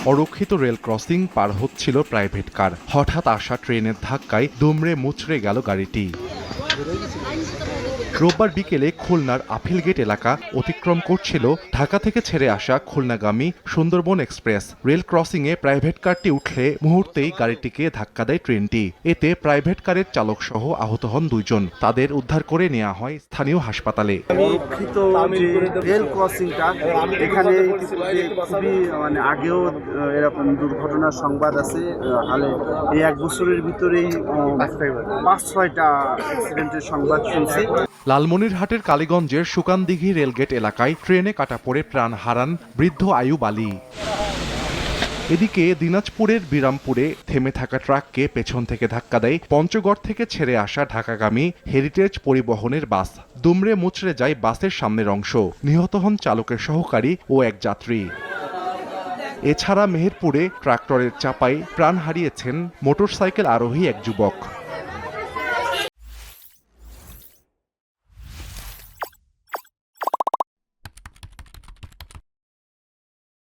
অরক্ষিত rail crossing পার হচ্ছিল private car. হঠাৎ আসা ট্রেনের ধাক্কায় দুমড়ে মুচড়ে গেল গাড়িটি। রোববার বিকেলে খুলনার আপিলগেট এলাকা অতিক্রম করছিল ঢাকা থেকে ছেড়ে আসা খুলনাগামী সুন্দরবন এক্সপ্রেস। রেল ক্রসিংয়ে প্রাইভেট কারটি উঠলে মুহূর্তেই গাড়িটিকে ধাক্কা দেয় ট্রেনটি। এতে প্রাইভেট কারের চালক সহ আহত হন 2 জন। তাদের উদ্ধার করে নেওয়া হয় স্থানীয় হাসপাতালে। অরক্ষিত যে রেল ক্রসিংটা এখানে খুবই আগেও এরকম দুর্ঘটনার সংবাদ আছে। হালে এই 1 বছরের ভিতরেই 5-6টা অ্যাক্সিডেন্টের সংবাদ শুনছি। লালমনিরহাটের কালীগঞ্জের সুকানদিঘি রেলগেট এলাকায় ট্রেনে কাটা পড়ে প্রাণ হারান বৃদ্ধ আয়ুব আলী। এদিকে দিনাজপুরের বিরামপুরে থেমে থাকা ট্রাককে পেছন থেকে ধাক্কা দেয় পঞ্চগড় থেকে ছেড়ে আসা ঢাকাগামী হেরিটেজ পরিবহনের বাস। দুমড়ে মুচড়ে যায় বাসের সামনের অংশ। নিহত হন চালকের সহকারী ও এক যাত্রী। এছাড়া মেহেরপুরে ট্রাক্টরের চাপায় প্রাণ হারিয়েছেন মোটরসাইকেল আরোহী এক যুবক।